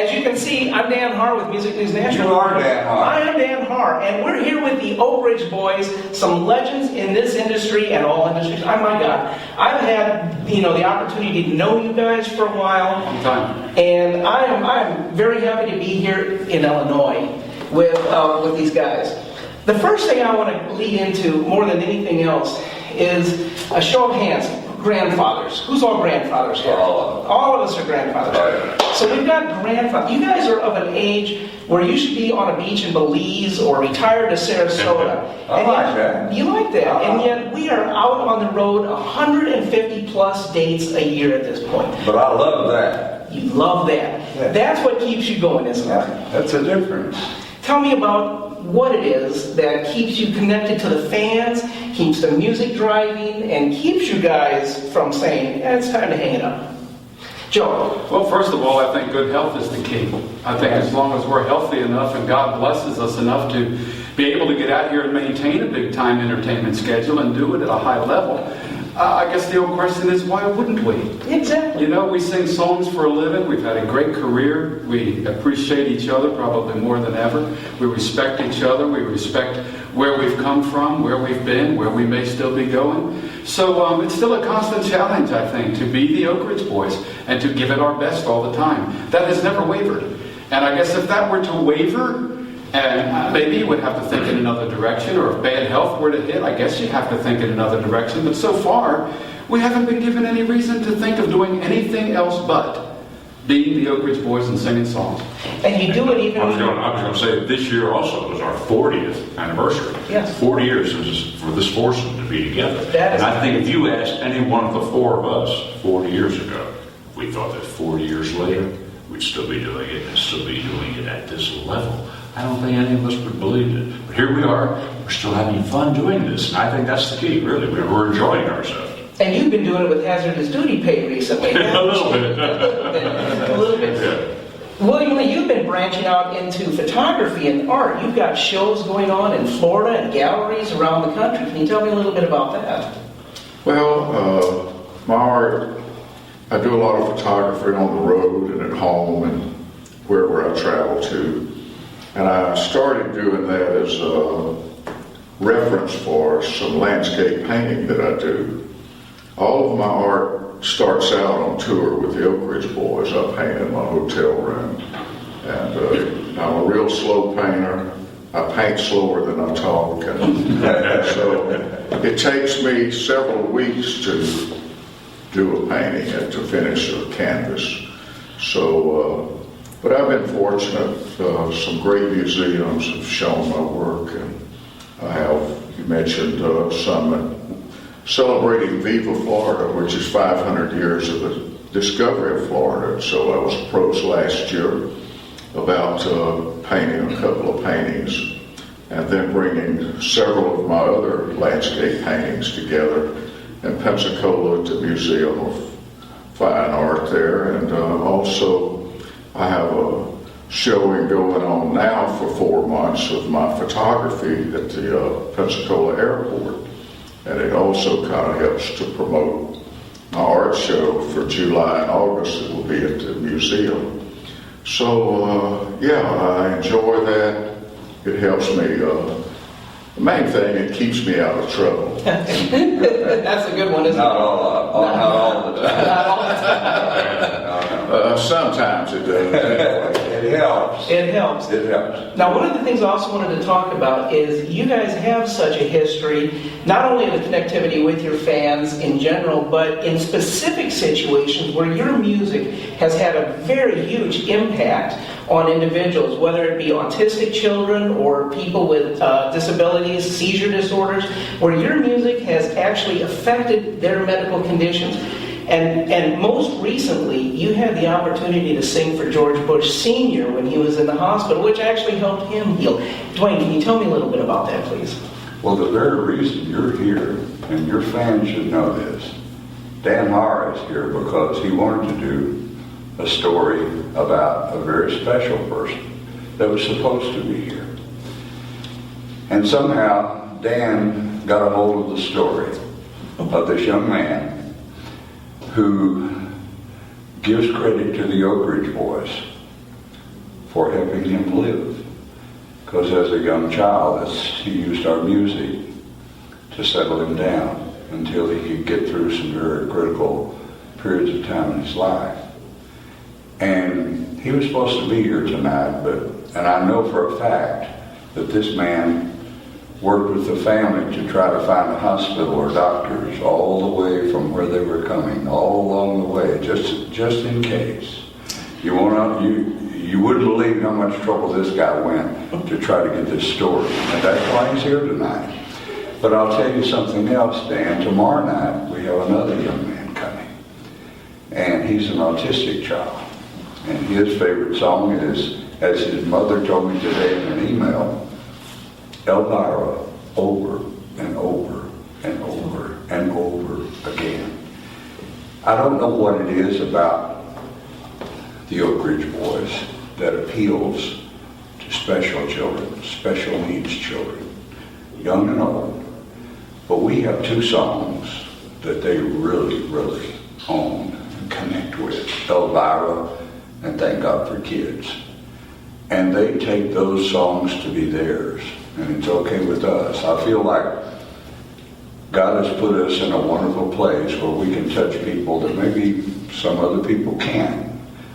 as you can see, I'm Dan Harr with Music News Nashville. You are Dan Harr. I am Dan Harr, and we're here with the Oak Ridge Boys, some legends in this industry and all industries. Oh my God, I've had the opportunity to know you guys for a while. Long time. And I'm very happy to be here in Illinois with these guys. The first thing I want to lead into more than anything else is a show of hands. Grandfathers. Who's all grandfathers here? All of us are grandfathers. Right. So we've got grandfathers. You guys are of an age where you should be on a beach in Belize or retired to Sarasota. I like that. You like that. And yet we are out on the road 150 plus dates a year at this point. But I love that. You love that. Yeah. That's what keeps you going, isn't it? That's a difference. Tell me about what it is that keeps you connected to the fans, keeps the music driving, and keeps you guys from saying, it's time to hang it up. Joe. Well, first of all, I think good health is the key. I think as long as we're healthy enough and God blesses us enough to be able to get out here and maintain a big-time entertainment schedule and do it at a high level, I guess the old question is, why wouldn't we? Exactly. You know, we sing songs for a living. We've had a great career. We appreciate each other probably more than ever. We respect each other. We respect where we've come from, where we've been, where we may still be going. So it's still a constant challenge, I think, to be the Oak Ridge Boys and to give it our best all the time. That has never wavered. And I guess if that were to waver, and maybe you would have to think in another direction, or if bad health were to hit, I guess you'd have to think in another direction. But so far, we haven't been given any reason to think of doing anything else but being the Oak Ridge Boys and singing songs. And you do it even... I was going to say, this year also was our 40th anniversary. Yes. 40 years for this foursome to be together. That is and I think if you asked any one of the four of us 40 years ago, we thought that 40 years later, we'd still be doing it and still be doing it at this level. I don't think any of us would believe it. But here we are. We're still having fun doing this. And I think that's the key, really. We're enjoying ourselves. And you've been doing it with Hazardous Duty Pay recently. A little bit. A little bit. Yeah. William, you've been branching out into photography and art. You've got shows going on in Florida and galleries around the country. Can you tell me a little bit about that? Well, my art, I do a lot of photography on the road and at home and wherever I travel to. And I started doing that as a reference for some landscape painting that I do. All of my art starts out on tour with the Oak Ridge Boys. I paint in my hotel room. And I'm a real slow painter. I paint slower than I talk. And so it takes me several weeks to do a painting and to finish a canvas. So, but I've been fortunate. Some great museums have shown my work, and I have, you mentioned Summit, celebrating Viva Florida, which is 500 years of the discovery of Florida. So I was approached last year about painting a couple of paintings, and then bringing several of my other landscape paintings together in Pensacola at the Museum of Fine Art there, and also I have a showing going on now for 4 months of my photography at the Pensacola Airport. And it also kind of helps to promote my art show for July and August. It will be at the museum. So, yeah, I enjoy that. It helps me. The main thing, it keeps me out of trouble. That's a good one, isn't it? Not all the time. Not all the time. Sometimes it does. Anyway. It helps. It helps. It helps. Now, one of the things I also wanted to talk about is you guys have such a history, not only of the connectivity with your fans in general, but in specific situations where your music has had a very huge impact on individuals, whether it be autistic children or people with disabilities, seizure disorders, where your music has actually affected their medical conditions. And most recently, you had the opportunity to sing for George Bush Sr. when he was in the hospital, which actually helped him heal. Dwayne, can you tell me a little bit about that, please? Well, the very reason you're here, and your fans should know this, Dan Harr is here because he wanted to do a story about a very special person that was supposed to be here. And somehow, Dan got a hold of the story of this young man who gives credit to the Oak Ridge Boys for helping him live. Because as a young child, he used our music to settle him down until he could get through some very critical periods of time in his life. And he was supposed to be here tonight, and I know for a fact that this man worked with the family to try to find a hospital or doctors all the way from where they were coming, all along the way, just in case. You wouldn't believe how much trouble this guy went to try to get this story, and that's why he's here tonight. But I'll tell you something else, Dan. Tomorrow night we have another young man coming, and he's an autistic child, and his favorite song is, as his mother told me today in an email, Elvira, over and over and over and over again. I don't know what it is about the Oak Ridge Boys that appeals to special children, special needs children, young and old. But we have two songs that they really, really own and connect with, Elvira and Thank God for Kids. And they take those songs to be theirs, and it's okay with us. I feel like God has put us in a wonderful place where we can touch people that maybe some other people can't,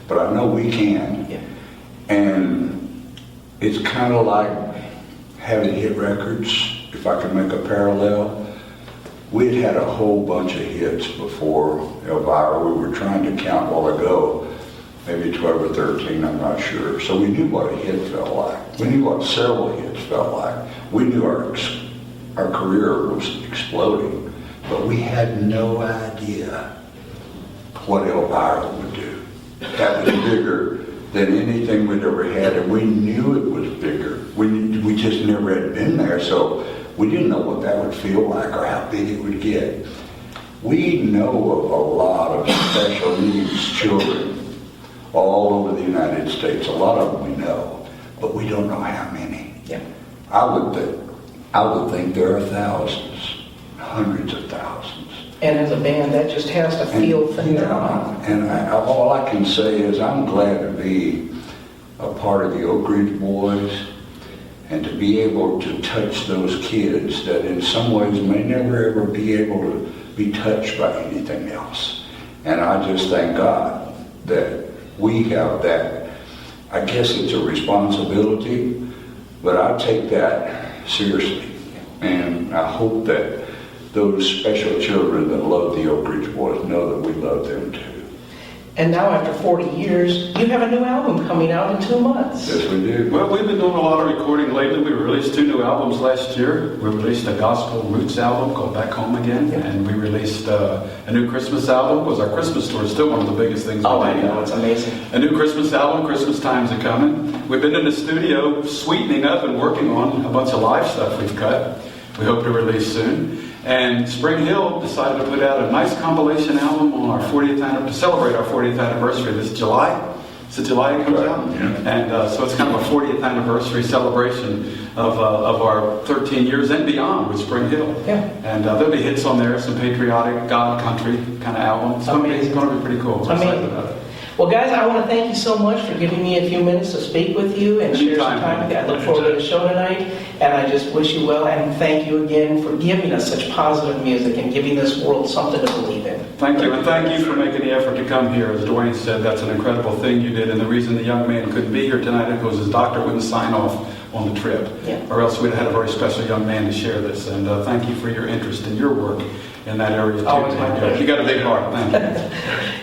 but I know we can. Yeah. And it's kind of like having hit records, if I can make a parallel. We'd had a whole bunch of hits before Elvira. We were trying to count a while ago, maybe 12 or 13, I'm not sure. So we knew what a hit felt like. We knew what several hits felt like. We knew our career was exploding, but we had no idea what Elvira would do. That was bigger than anything we'd ever had, and we knew it was bigger. We just never had been there, so we didn't know what that would feel like or how big it would get. We know of a lot of special needs children all over the United States. A lot of them we know, but we don't know how many. Yeah. I would think there are thousands, hundreds of thousands. And as a band, that just has to feel phenomenal. Yeah, and all I can say is I'm glad to be a part of the Oak Ridge Boys and to be able to touch those kids that in some ways may never ever be able to be touched by anything else. And I just thank God that we have that. I guess it's a responsibility, but I take that seriously. And I hope that those special children that love the Oak Ridge Boys know that we love them too. And now after 40 years, you have a new album coming out in 2 months. Yes, we do. Well, we've been doing a lot of recording lately. We released 2 new albums last year. We released a gospel roots album called Back Home Again, and we released a new Christmas album. Because our Christmas tour is still one of the biggest things Oh, we I do. know, it's amazing. A new Christmas album, Christmas Times Are Coming. We've been in the studio sweetening up and working on a bunch of live stuff we've cut. We hope to release soon. And Spring Hill decided to put out a nice compilation album on our 40th to celebrate our 40th anniversary this July. Is it July it comes out? Yeah. And so it's kind of a 40th anniversary celebration of our 13 years and beyond with Spring Hill. Yeah. And there'll be hits on there, some patriotic, God country kind of album. It's going to be pretty cool. We're excited Amazing. about it. Well, guys, I want to thank you so much for giving me a few minutes to speak with you and share some Anytime. time with you. I look forward to the show tonight, and I just wish you well, and thank you again for giving us such positive music and giving this world something to believe in. Thank you, and thank you for making the effort to come here. As Dwayne said, that's an incredible thing you did, and the reason the young man couldn't be here tonight is because his doctor wouldn't sign off on the trip, Yeah. or else we'd have had a very special young man to share this. And thank you for your interest in your work in that area too. Always my pleasure. You got a big heart. Thank you.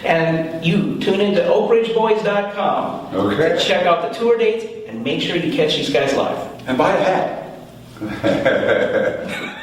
And you tune into oakridgeboys.com Okay. to check out the tour dates and make sure you catch these guys live. And buy a hat.